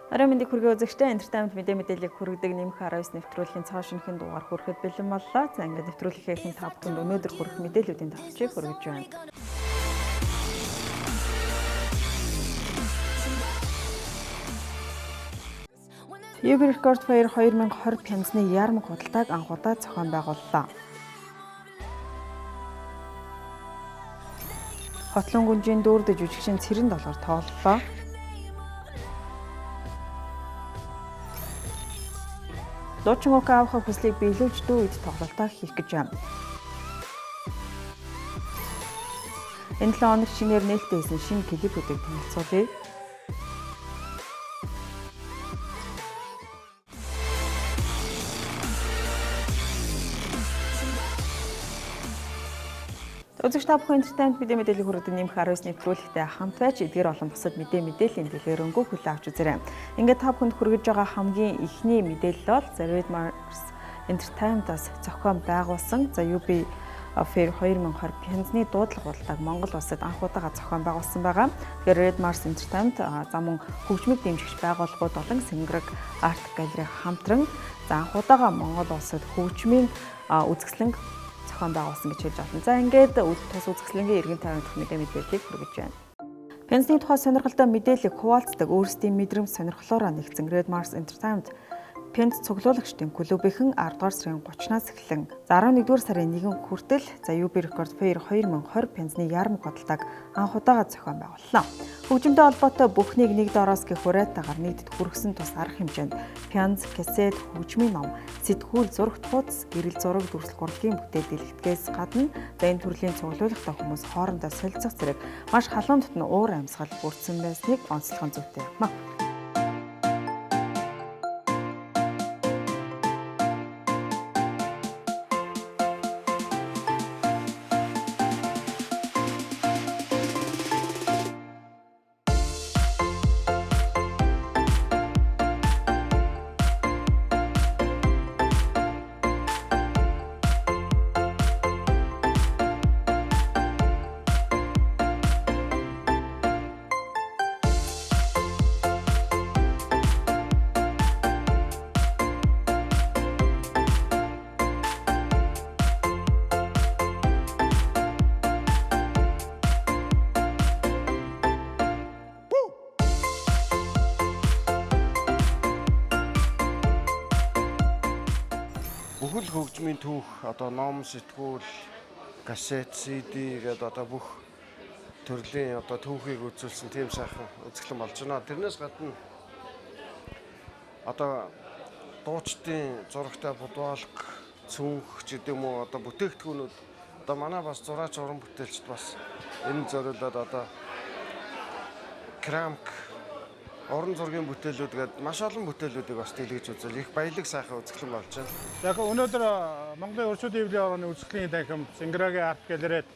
Орой мэндийг хүргээ үзэгчтэй Entertainment мэдээллийг хүргэдэг нэмэх 19 нэвтрүүлгийн цааш шинэхэн дугаар хүрэхэд бэлэн боллоо. За ингээд нэвтрүүлгийнхээ ихэнх та бүхэнд өнөөдөр хүрэх мэдээллүүдийн товчийг хүргэж байна. UB Record Fair 2020 пянзны яармаг худалдааг анх удаа зохион байгууллаа. Хотлон гүнжийн дүүрдэ жүжигчин Цэрэн долгор тоглолоо. Дуучин Ока авах хүслийг биелүүлж дүү үед тоглолтоо хийх гэж байна. Энэ 7 хоног шинээр нээлттэй хийсэн шинэ клипүүдийг танилцуулъя. Үзэгч та бүхэн Entertainment мэдээллийг хүргэдэг нэмэх 19 нэвтрүүлэгтэй хамт байж эдгээр олон бусад мэдээллийн дэлгэрэнгүй хүлээн авч үзээрэй. Ингээд та бүхэнд хүргэж байгаа хамгийн ихний мэдээлэл бол Red Mars Entertainment-аас зохион байгуулсан UB Fair 2020 пянзны дуудлага худалдааг Монгол улсад анх удаага зохион байгуулсан байгаа. Тэгэхээр Red Mars Entertainment замун хөгжмөд дэмжигч байгууллагууд болон Сингрэг Арт Галерей хамтран анх удаага Монгол улсад хөгжмийн үзэсгэлэнг зохион байгуулсан гэж хэлж байна. За ингээд тус үзэсгэлэнгийн эргэн тойрон дэх мэдээллийг хүргэж байна. Пянзны тухай сонирхолтой мэдээллийг хуваалцдаг өөрсдийн мэдрэмж сонирхлоороо нэгдсэн Red Mars Entertainment Пянз цуглуулагчдын клубийнхэн 10 дугаар сарын 30-наас эхлэн 11-р сарын 1 хүртэл UB Record Fair 2020 пянзны яармаг худалдааг анх удаага зохион байгууллаа. Хөгжимтэй холбоотой бүхнийг нэг доороос гэх хураатайгаар нийтэд хүргэсэн тус арга хэмжээнд пянз, касет, хөгжмийн ном, сэтгүүл, зурагт хуудас, гэрэл зураг, дүрслэл гурлагийн бүтээл дэлгэтгэээс гадна энэ төрлийн цуглуулагтай хүмүүс хоорондоо солилцох зэрэг маш халуун дотн уур амьсгал бүрдсэн байсныг онцлох зүйтэй юм. Бүхэл хөгжмийн түүх одоо ном, сэтгүүл, касет, CD гэдэг бүх төрлийн түүхийг үзүүлсэн тийм сайхан үзэсгэлэн болж байна. Тэрнээс гадна дуучдын зурагтай будвалга, цүнх ч гэдэм үү бүтээгдэхүүнүүд манай бас зураач уран бүтээлчд бас энэ зориулаад керамик орон зургийн бүтээлүүд гэдэг маш олон бүтээлүүдийг бас дэлгэж үзэл их баялаг сайхан үзэсгэлэн болж байна. Яг өнөөдөр Монголын өршөөдийн эвлэлийн орны үзэсгэлэнгийн танхим Синграгийн арт галерейд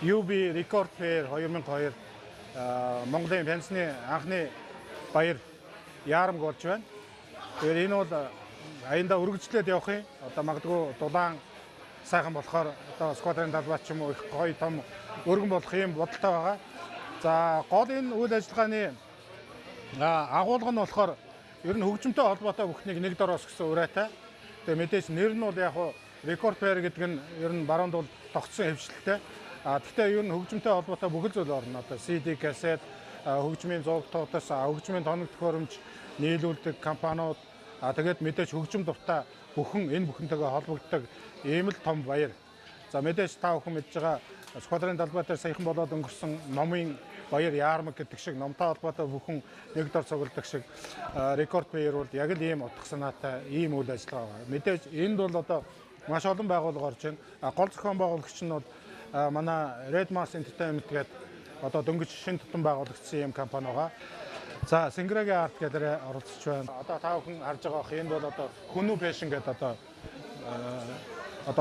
UB Record Fair 2020 Монголын пянзны анхны баяр яармаг болж байна. Тэгэхээр энэ бол аяндаа үргэлжлээд явах юм. Магадгүй дулаан сайхан болохоор сквадрын талбайч юм уу их гоё том өргөн болох юм бодолтой байгаа. За гол энэ үйл ажиллагааны агуулга нь болохоор ер нь хөгжимтэй холбоотой бүхнийг нэг дороос гэсэн урайтай. Тэгээ мэдээж нэр нь бол яг Record Fair гэдэг нь ер нь баруунд бол тогтсон хэвшилтэй. Гэхдээ ер нь хөгжимтэй холбоотой бүхэл зүйл орно. CD, касет, хөгжмийн зурагтуудаас хөгжмийн тоног төхөөрөмж нийлүүлдэг компаниуд тэгээд мэдээж хөгжим дуртай энэ бүхэнтэйгээ холбогддог ийм л том баяр. За мэдээж та бүхэн мэдж байгаа сквадрын талбай дээр саяхан болоод өнгөрсөн номын баяр яармаг гэдэг шиг номтой холбоотой бүхэн нэг дор цугладаг шиг Record Fair бол яг л ийм утга санаатай ийм үйл ажиллагаа байна. Мэдээж энд бол маш олон байгууллага орж байна. Гол зохион байгуулагч нь бол манай Red Mars Entertainment гэдэг дөнгөж шинэ тутам байгуулагдсан ийм компани байгаа. За Синграгийн арт галерей оролцож байна. Та бүхэн харж байгаа энэ бол Хүнүү Fashion гэдэг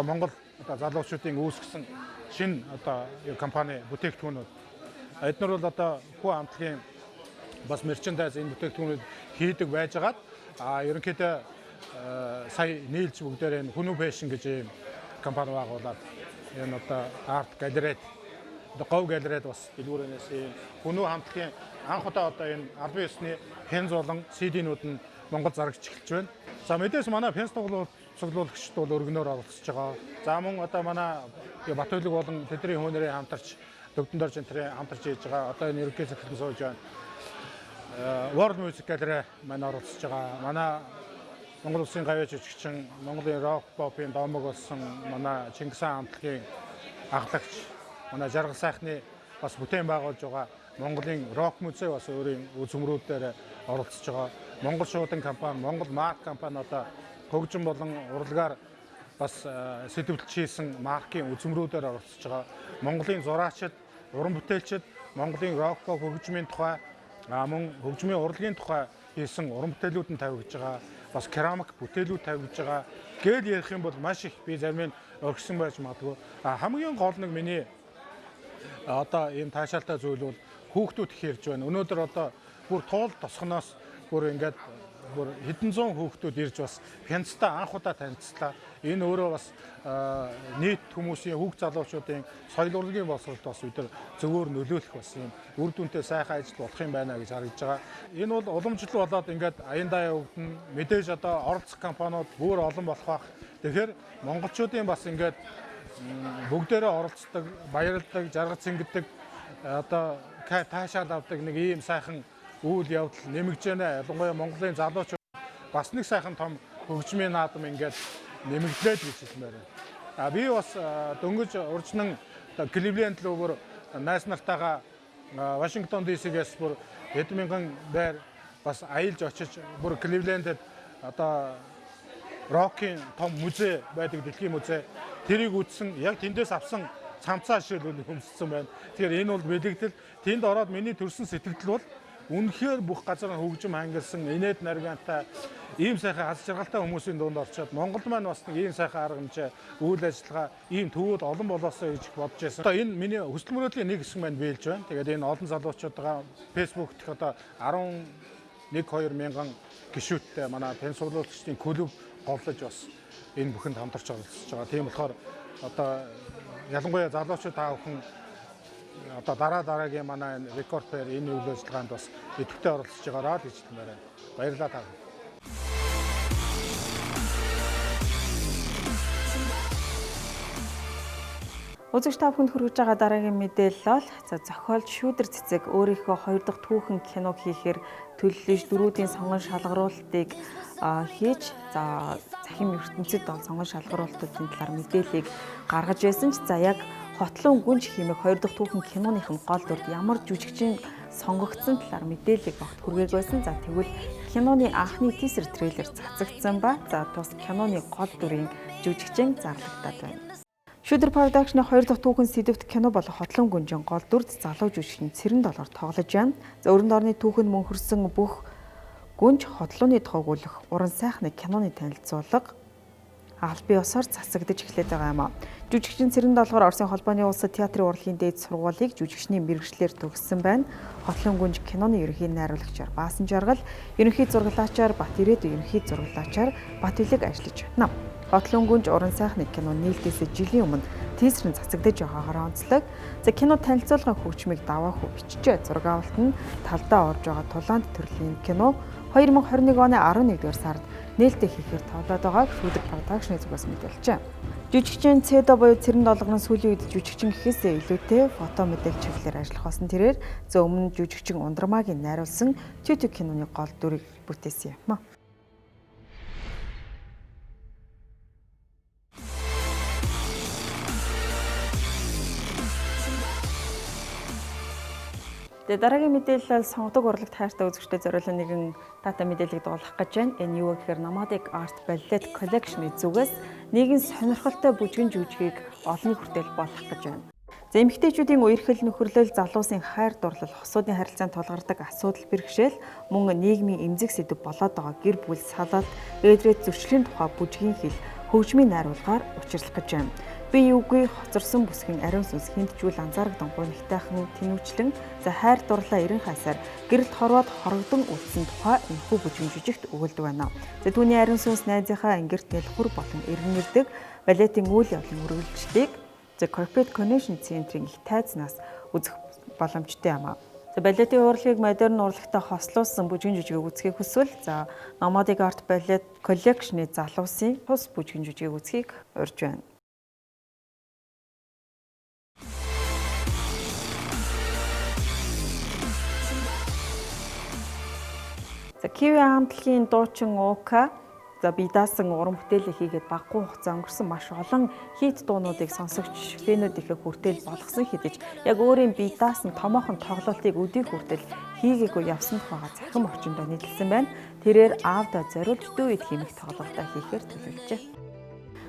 Монгол залуучуудын үүсгэсэн шинэ компани бүтээгдэхүүнүүд. Эдгээр бол хүү хамтлагийн бас мерчендайз энэ бүтээгдэхүүнүүд хийдэг байжгаад ерөнхийдөө сая нийлж бүгдээр энэ Хүнүү Fashion гэж ийм компани байгуулад энэ арт галерейд говь гэлрээд бас дэлгүүрээс Хүнүү хамтлагийн анх удаа одоо энэ албан ёсны пенз болон CD-нүүд нь Монгол зарагч эхэлж байна. За мэдээж манай пенз цуглуулагчид бол өргөнөөр оролцож байгаа. За мөн одоо манай Батөйлөг болон тэдний хүнээрээ хамтарч Дөгдөн дорж энэ хамтарч хийж байгаа. Одоо энэ ерөнхий захирлан сууж байна. World Music Gallery маань оролцож байгаа. Манай Монгол Улсын гавьяа жүжигчин, Монголын рок попын домог болсон манай Чингис хаан хамтлагийн аглагч, манай Жаргал сайхны бас бүтээн байгуулж байгаа Монголын рок музей бас өөрийн үзмрүүдээр оролцож байгаа. Монгол шуудан компани, Монгол марк компани одоо хөгжим болон урлагаар бас сэдвэлж хийсэн маркийн үзмрүүдээр оролцож байгаа. Монголын зураачид, уран бүтээлчид, Монголын рок поп хөгжмийн тухай, мөн хөгжмийн урлагийн тухай хийсэн уран бүтээлүүд нь тавигдж байгаа. Бас керамик бүтээлүүд тавигдж байгаа. Гээд ярих юм бол маш их би зарим нь орхисон байж магадгүй. Хамгийн гол нэг миний одоо ийм таашаалтай зүйл бол хүүхдүүд их ярьж байна. Өнөөдөр одоо бүр туул тосгоноос бүр ингээд бүр хэдэн зуун хүүхдүүд ирж бас пенцтай анх удаа танилцлаа. Энэ өөрөө бас нийт хүмүүсийн хүүхд залуучуудын соёл урлагийн боловсролд бас өдөр зөвөр нөлөөлөх бас юм үр дүнтэй сайхан ажил болох юм байна гэж харагдж байгаа. Энэ бол уламжлал болоод ингээд аяндаа явагдана. Мэдээж одоо оролцох компаниуд бүр олон болох байх. Тэгэхээр монголчуудын бас ингээд бүгдээрээ оролцдог, баярлдаг, жаргал цэнгдэг одоо таашаал авдаг нэг ийм сайхан үйл явдал нэмэгдэж байна. Ялангуяа Монголын залуучууд бас нэг сайхан том хөгжмийн наадам ингээд нэмэгдлээд гэж хэлмээр байна. Би бас дөнгөж урьдчилан Кливленд руу бүр найз нартайгаа Вашингтон DC-гээс бүр хэдэн мянган байр бас аялж очиж бүр Кливлендэд одоо рокийн том музей байдаг, дэлхийн музей. Тэрийг үзсэн, яг тэндээс авсан цамцаа шилбэл хөмссөн байна. Тэгэхээр энэ бол бэлэгдэл. Тэнд ороод миний төрсэн сэтгэл бол үнэхээр бүх газар хөгжим хангилсан, инээд наргантай, ийм сайхан аз жаргалтай хүмүүсийн дунд орчоод Монгол маань бас нэг ийм сайхан арга хэмжээ, үйл ажиллагаа, ийм төвүүд олон болоосоо гэж бодож байсан. Одоо энэ миний хүсэл мөрөөдлийн нэг хэсэг маань биелж байна. Тэгээд энэ олон залуучуудаа Facebook дэх одоо 11-2 мянган гишүүдтэй манай пенсионерчдын клуб голлож бас энэ бүхэнд хамтарч оролцож байгаа. Тийм болохоор одоо ялангуяа залуучууд таа бүхэн одоо дараагийн манай рекорд фэр энэ үйл ажиллагаанд бас идэвхтэй оролцож байгаараа л гэж хэлмээр байна. Баярлалаа таа. Үзэгч та бүхэнд хүргэж байгаа дараагийн мэдээлэл бол зохиолч Шүүдэр Цэцэг өөрийнхөө 2 дахь түүхэн киног хийхээр төлөвлөж дөрүүдийн сонгон шалгаруулалтыг хийж захим ертөнцид бол сонгон шалгаруулалтын талаар мэдээллийг гаргаж байсан ч яг Хотлон гүнж хэмээх 2 дахь түүхэн киноныхын гол дүрд ямар жүжигчин сонгогдсон талаар мэдээллийг огт хүргээг байсан. Тэгвэл киноны анхны тизер трейлер цацагдсан ба тус киноны гол дүрийн жүжигчин зарлагдаад байна. Шүүдэр Production-ы 2 дахь түүхэн сэдвт кино болох Хотлон гүнжийн гол дүрд залуу жүжигчин Цэрэн Долгор тоглож байна. Өргөн дорны түүхэнд мөнхөрсөн бүх гүнж хотлооны тухайг өгөх уран сайхны киноны танилцуулга аль бие усаар цацагдж эхлээд байгаа юм а. Жүжигчин Цэрэн Долгор Оросын холбооны улсад театрын урлагийн дээд сургуулийг жүжигчний мэргэжлэр төгссөн байна. Хотлон гүнж киноны ерөнхий найруулагчаар Баасан Жаргал, ерөнхий зураглаачаар Бат Ирээдүй, ерөнхий зураглаачаар Бат Илэг ажиллаж байна. Хотлон гүнж уран сайхны кино нээлтээс жилийн өмнө тизер нь цацагдж байгаагаар онцлог. Кино танилцуулгын хөгжмийг даваа хүү бичжээ. Зураг авалт нь талдаа орж байгаа Тулаанд төрлийн кино 2021 оны 11-р сард нээлттэй хийхээр тоолоод байгааг Шүүдэр Production-ы зүгээс мэдээлжээ. Жүжигчин Цэдо буюу Цэрэн Долгорын сүүлийн үед жүжигчин гэхээсээ илүүтэй фото модель чиглэлээр ажиллах болсон тэрээр өмнө жүжигчин Ундрмаагийн найруулсан Тютю киноны гол дүрийг бүтээсэн юм. Дараагийн мэдээлэл сонгодог урлагт хайртай үзэгчдэд зориулсан нэгэн дата мэдээллийг дуулгах гэж байна. Энэ юу гэхээр Nomadic Art Ballet Collection-ы зүгээс нэгэн сонирхолтой бүжгэн жүжигийг олонний хүртэл болох гэж байна. Эмэгтэйчүүдийн үерхэл нөхөрлөл, залуусын хайр дурлал, хосуудын харилцаанд тулгардаг асуудал бэрхшээл, мөн нийгмийн эмзэг сэдэв болоод байгаа гэр бүл салалт, ээдрээ зөрчлийн тухай бүжгийн хэл, хөгжмийн найруулгаар учирлах гэж байна. Би юугүй хоцорсон бүсгийн ариун сүнс хиндчүүл анзаарагдан гунигтайхан тэнүүчлэн хайр дурлаа 90 хасаар гэрэлт хорвоод хорогдон үлдсэн тухай энэхүү бүжгийн жүжигт өгүүлдэг байна. Түүний ариун сүнс найзынхаа ангирт нэлхүр болон эргэн ирдэг балетийн үйл явдлын үргэлжлэлийг The Corporate Connection Center-ийн их тайзнаас үзэх боломжтой юм аа. За балетын урлагийг модерн урлагтай хослуулсан бүжгийн жүжигийг үзхийг хүсвэл Nomadic Art Ballet Collection-ы залуусын тус бүжгийн жүжигийг үзхийг урьж байна. За Kiwi хамтлагийн дуучин Ука би даасан уран бүтээлээ хийгээд багагүй хугацаа өнгөрсөн маш олон хит дуунуудыг сонсогч фэнүүд ихэ хүртэл болгосон хэдиж яг өөрийн би даасан томоохон тоглолтыг өдий хүртэл хийгээгүй явсан байгаа захим орчиндөө нийлсэн байна. Тэрээр аавда зориулж дүү үед хэмэх тоглолтоо хийхээр төлөвлөжээ.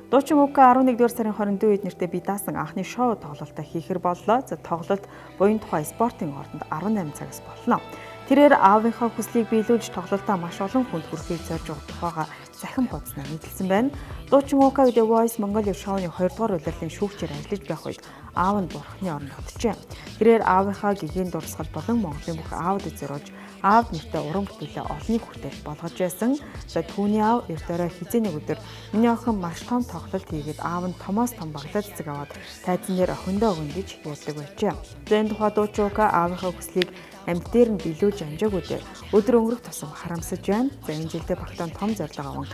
Дуучин Ука 11-р сарын 22 үед нэртэй би даасан анхны шоу тоглолтоо хийхэр боллоо. За тоглолт буян тухай спортын ордонд 18 цагаас болно. Тэрээр аавынхаа хүслийг биелүүлж тоглолтоо маш олон хүнд хүрэхийг зорж байгаа тухайга захин бодсноо нийтэлсэн байна. Дуучин Ука The Voice Mongolia шоуны 2 дугаар улирлын шүүгчээр ажиллаж байх үед аав нь бурхны оронд оджээ. Тэрээр аавынхаа гэгээн дурсгал болон Монголын бүх аавд зориулж аав нэртэй уран бүтээлээ олныг хүртэл болгож байсан. За түүний аав эрдээрээ хизээний өдөр миний охин маш том тоглолт хийгээд аав нь томоос том баглаа цэцэг аваад тайзан дээр охиндоо өгнө гэж ярьдаг байжээ. За энэ тухай дуучин Ука аавынхаа хүслийг амьд дээр нь билүүлж амжаагүй дээ. Өдөр өнгөрөх тусам харамсаж байна. За энэ жилдээ багтаан том зорилго аван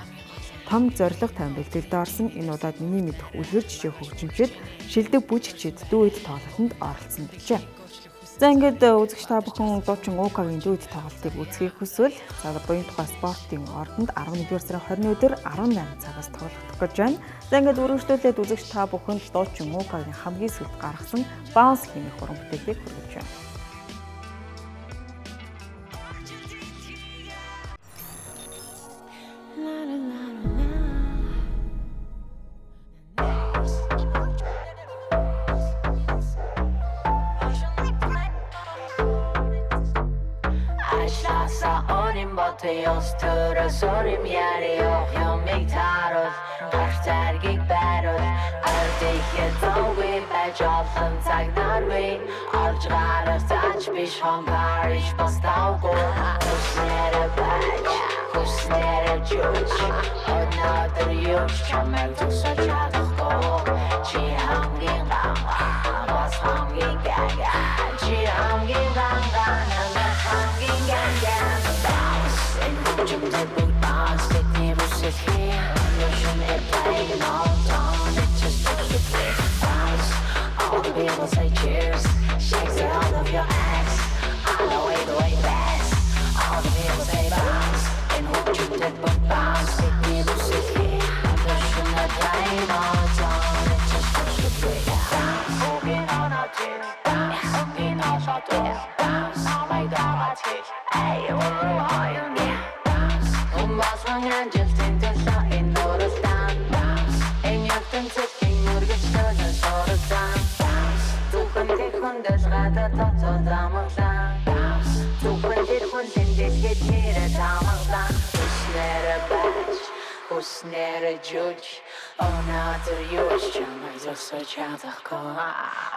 том зорилго тавин бэлтгэлд орсон. Энэ удаад миний мэдэх үлгэр жишээ хөгжимчид шилдэг бүжигчид дүүд тоглолтод оролцсон гэжээ. За ингээд үзэгч та бүхэн дуучин Укагийн дүүд тоглолтыг үзхийг хүсвэл буян тухай спортын ордонд 11-р сарын 20-ны өдөр 18 цагаас тоглох гэж байна. За ингээд үргэлжлүүлээд үзэгч та бүхэн дуучин Укагийн хамгийн сүүлд гаргасан Bounce хэмээх уран бүтээлийг хүргэж байна. Teos töre sorim yari och jag mig tarot Hashtagig bärot Ardiche tawi bäjallon tagnarwi Arjgarar taj bishon parish bastaugo Husnere bäj, husnere juj Another yuj chamel tu so chadakko Chi hangin ganga, was hangin ganga Chi hangin ganga, was hangin ganga Jump that boot bounce, take me russet here. Notion it playing all down, it just looks to play. Bounce, all the people say cheers. Shakes it all of your ass, all the way fast. All the people say bounce, and who jump that boot bounce, take me russet here. Notion it playing all down, it just looks to play. Bounce, moving on our tears. Bounce, moving on our doors. Bounce, all my dogs teach. Hey, we're all you need. Masmangan just in the shot in the stand bounce. En yakın tepkin nurgıçlarına sorudan bounce. Tukun tekun dışgada tato damıktan bounce. Tukun tekun tendek yere damıktan. Husnere baş, husnere juj. Another yuj chamay zoso çadakko.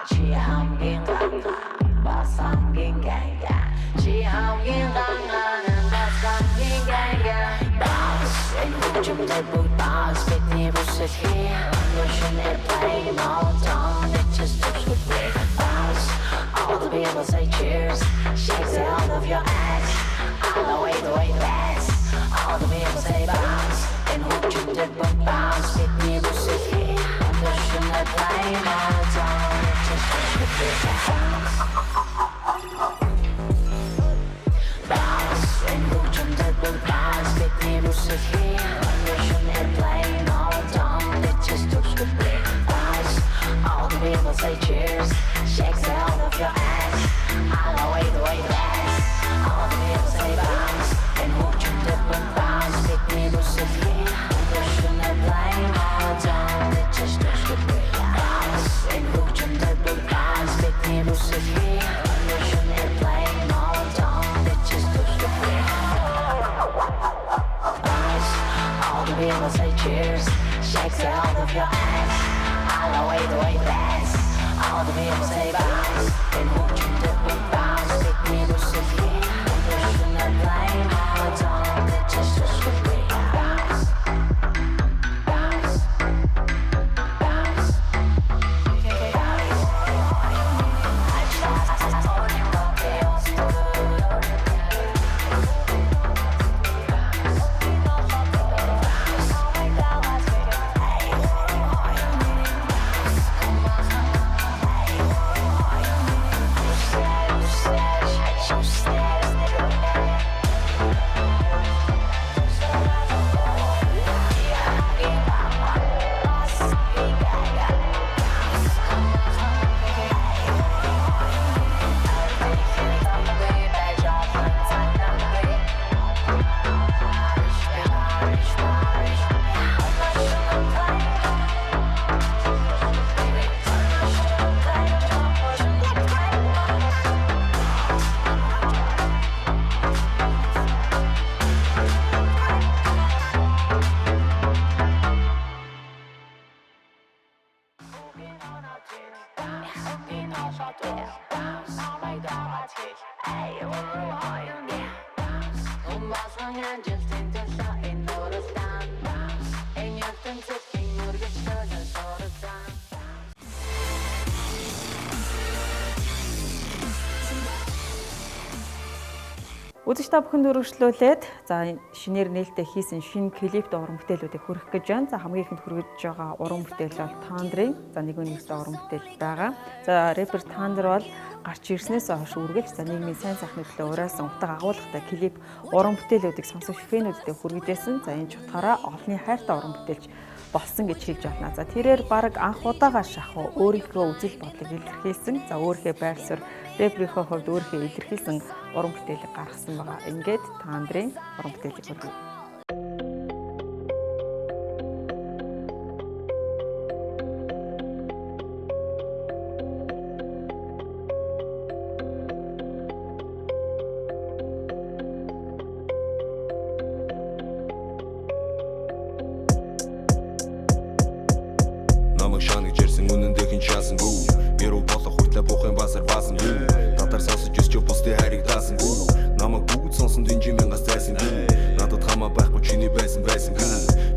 Chi hamgin ganga, bas hamgin ganga. Chi hamgin ganga, bas hamgin ganga. Jump that boot bounce, make me russet here. Notion it playing all down, it just looks good with bounce. All the people say cheers, shakes it all of your ass. All the way fast. All the people say bounce, and who jump that boot bounce, make me russet here. Notion it playing all down, it just looks good with bounce. Bounce, and who jump that boot bounce, make me russet here. People say cheers, shakes it all of your ass. All the way fast. All the people say bounce, and who you dip and bounce, make me lose it here. You shouldn't blame all down, it just looks good with bounce, and who you dip and bounce, make me lose it here. You shouldn't blame all down, it just looks good with bounce. All the people say cheers, shakes it all of your ass. All the way fast. All the people say bounce, and who you dip and bounce, make me lose it here. You shouldn't blame all down, it just Үзэгч та бүхэнд өргөжлүүлээд за шинээр нээлттэй хийсэн шинэ клипт уран бүтээлүүдийг хүргэх гэж байна. За хамгийн ихэнд хүргэж байгаа уран бүтээл бол Тандрын за нэгэн нэгтэй уран бүтээл байгаа. За рэпер Тандр бол гарч ирснээс хойш үргэлж за нийгмийн сайн сайхны төлөө ураасан утга агуулгатай клип уран бүтээлүүдийг сонсогч фэнүүдэд хүргэжсэн. За энэ ч утгаараа олонний хайртай уран бүтээлч болсон гэж хэлж байна. За тэрээр баг анх удаага шахуу өөрийнхөө үзэл бодлыг илэрхийлсэн. За өөрийнхөө байр суурь рэперийнхөө хувьд өөрийнхөө илэрхийлсэн уран бүтээлийг гаргасан байгаа. Ингээд Тандрын уран бүтээлийг хүргэв. Намайг шанаж ирсэн үнэндээ хин шаасангүй. Яруу болох хүртлээ бухын басар баасангүй. Татар сонсож өсч бусдын хайрыг даасангүй. Намайг бүгд сонсон дэнжи мянгаас зайсангүй. Надад хамаа байхгүй чиний байсан байсангүй.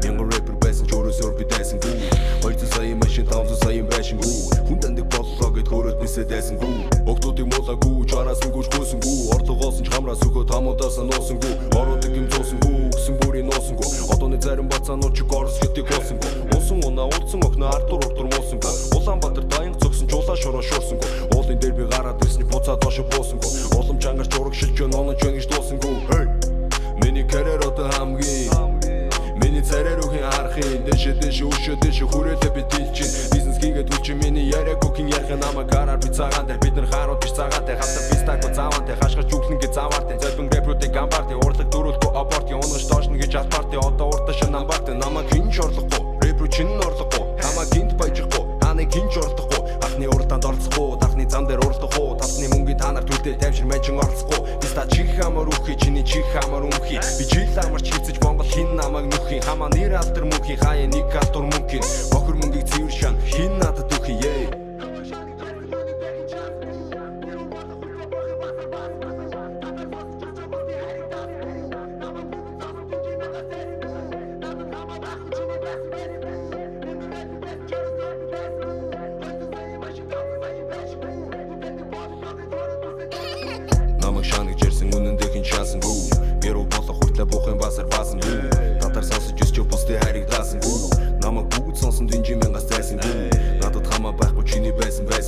Мянган рэпер байсан ч өөрөөсөө би дайсангүй. 200 сая машин 500 сая байшингүй. Хүн таньдаг боллоо гэд хөрөөд нисээд дайсангүй. Октодыг муулаагүй чараас гүйж хөөсөнгүй. Орлогоос нь хамраас өгөө тамуудаас нь уусангүй. Ороодаг юм зуусангүй. Өгсөн бүрийн уусангүй. Одооны зарим бацаа нууч горс хэтиг уусангүй. Унсан унаа урдсан охно ардур муусангүй. Улаанбаатар даянг зогсон жуулаа шороо шуурсангүй. Уулын дээр би гараад ирсний буцаад доош буусангүй. Улам чангарч ураг шилж оноо чөнгөж дуусангүй. Миний карьер одоо хамгийн миний царай руухийн арахын дэшэ өшөө хүрээлээ би дэлчин бизнес хийгээд үлчин миний яриаг бүхэн ярих намайг гараар би цагаан дээр бид нар харууд биш цагаантай хатар бистако цаавантай хашгирч үглэн гэж заваартай зөвхөн рэпрүүдийг амбартай урлаг дөрүүлэхгүй аборт унгаж доошно гэж албартай одоо урташ намбартай намайг хинж орлохгүй рэпрүү чин орлохгүй намайг гинт баяжихгүй ханыг хинж орлохгүй анхны уралдаанд оролцохгүй дахны зам дээр урлахгүй тавсны мөнгөний танаар төлдөө тайвшир мэжин оролцохгүй биста чих хамаар үхий чиний чих хамаар өмхий би жил амарч хийцэж Монгол хин намайг нүхий хамаа нэр алтар мөнхийн хаяа нэг алтар мөнхийн бохор мөнгийг цэвэр шан хин надад үхий Намайг шанаж ирсэн үнэндээ хин шаасангүй. Яруу болох хүртлээ бухын басар баасангүй. Татар сонсож өсч бусдын хайрыг даасангүй. Намайг бүгд сонсон дэнжи мянгаас зайсангүй. Надад хамаа байхгүй чиний байсангүй.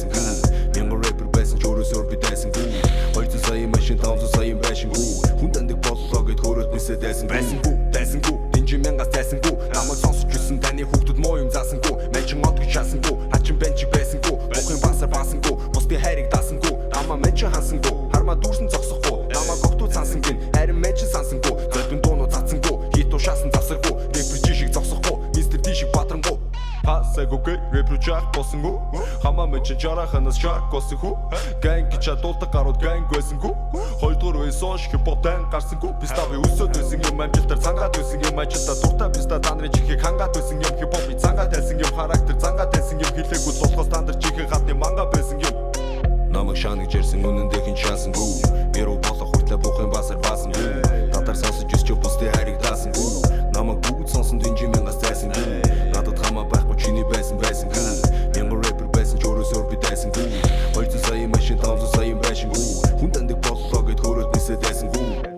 Мянган рэпер байсан ч өөрөөсөө би дайсангүй. 200 сая машин 500 сая байшингүй. Хүн таньдаг боллоо гэд хөрөөд нисээд дайсангүй. Дэнжи мянгаас зайсангүй. Намайг сонсож өссөн таны хүүхдүүд муу юм заасангүй. Мэчин мод гэж шаасангүй. Хачин бенчиг байсангүй. Бухын басар баасангүй. Бусдын хайрыг даасангүй. Амаа мэчин хансангүй. Хармаа дүүрсэн зогсохгүй. Намайг огтуд сансангүй. Харин мэчин сансангүй. Зөвхөн дуунууд цацсангүй. Хиту шаасан завсаргүй. Рэпер жишиг зогсохгүй. Мистер Тишиг батранггүй. Хасаггүй рэпер жах босонгүй. Хамаа мэчин жараханаас шарк босонгүй. Гэнг гэж адуулдаг гарууд гэнг байсангүй. Хоёрдугаар байсан хипотен гарсангүй. Бистави өсөд байсан юм амжилтаар цангаад байсан юм ажилтаа дуртай биста танрын чихийг хангаад байсан юм хипхопи цангаад байсан юм характер цангаад байсан юм хэлээгүй болохоос тандар чихийг хатны манга байсан юм Намайг шанаж ирсэн үнэндээ хин шаасангүй. Яруу болох хүртлээ бухын басар баасангүй. Татар сонсож өсч бусдын хайрыг даасангүй. Намайг бүгд сонсон дэнжи мянгаас зайсангүй. Надад хамаа байхгүй чиний байсангүй. Мянган рэпер байсан ч өөрөөсөө би дайсангүй. 200 сая машин 500 сая байшингүй. Хүн таньдаг боллоо гэд хөрөөд нисээд дайсангүй.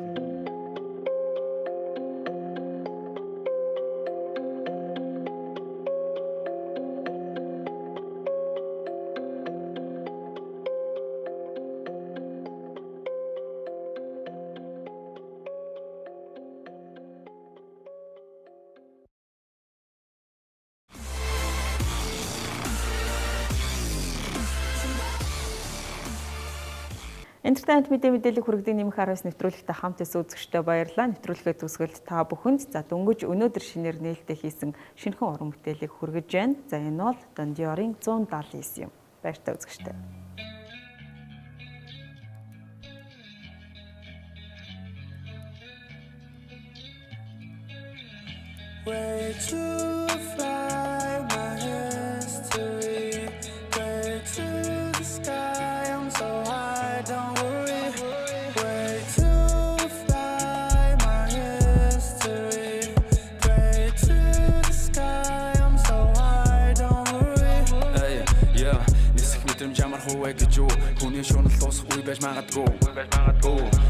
Entertainment мэдээллийг хүргэдэг нэмэх 19 нэвтрүүлэгтэй хамт исэн үзэгчдээ баярлалаа. Нэвтрүүлгээ төгсгөлд та бүхэнд за дөнгөж өнөөдөр шинээр нээлттэй хийсэн шинэхэн уран бүтээлийг хүргэж байна. За энэ бол Don Dior-ын 179 юм. Баяртай үзэгчдээ. Where to fly my history, where to the sky. гэж юу хүний шунал дуусах үе байж магадгүй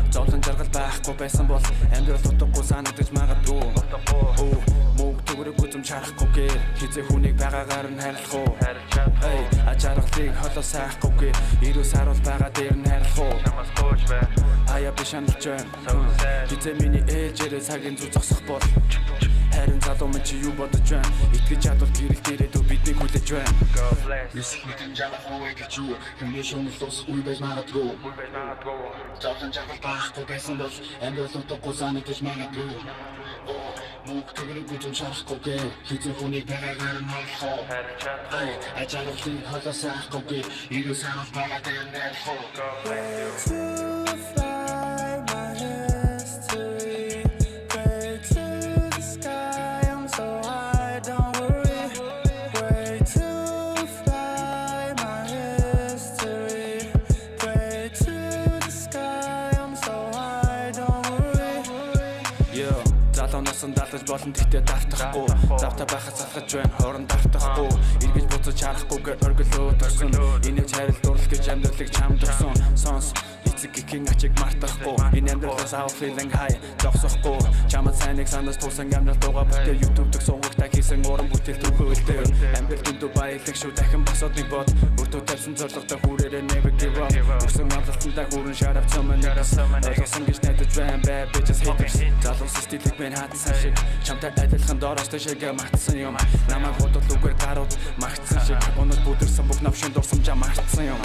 зовлон жаргал байхгүй байсан бол амьдрал утгагүй санагдаж магадгүй мөнгө төгрөг үзм чарахгүйгээр хизээ хүнийг байгаагаар нь хайрлах уу ачааргалыг холоо сайхгүйгээр ирүү саруул байгаа дээр нь хайрлах уу ая бишанч хизээ миний ээлжээрээ цагийн зүг зогсох бол харин залуу минь чи юу бодож байна итгэж чадвал гэрэл дээрээ дүү биднийг хүлээж байна Исхитэн жаахгүй гэж юу хүний шунал дуусах үе байж магадгүй зовлон жаргал байхгүй байсан бол амьдрал утгагүй санагдаж магадгүй мөнгө төгрөг үзм чарахгүйгээр хизээ хүнийг байгаагаар нь хайрлах уу ачааргалыг холоо сайхгүйгээр ирүү саруул байгаа дээр нь хайрлах уу Далтаж болон тэгтээ давтахгүй завта байхад салхаж байна хорон давтахгүй эргэж буцаж чарахгүйгээр оргилөө төрсөн энийг хайрал дурлах гэж амьдралыг чамд өгсөн сонс эцэг гихийн ачиг мартахгүй энэ амьдралаас авах feeling high зогсохгүй чамд сайныг санаас туусан амьдрал дууга бүтээ YouTube дэх сунгагтай хийсэн уран бүтээл төгөөлтэй амьдрал дүндүү баялаг шүү дахин босоод нэг бод өртөө тавьсан зорилготой хүрээрээ never give up өсөн амлалтандаа хүрэн шарав цомон ойлгосон гэж найдаж байна bad bitches haters залуус стилийг мэн хатсан шиг чамтай адилхан доороос тэшээгээ матсан юм намайг бодол үгээр гарууд магтсан шиг өнөд бүдэрсэн бүх навшин дурсамжаа мартсан юм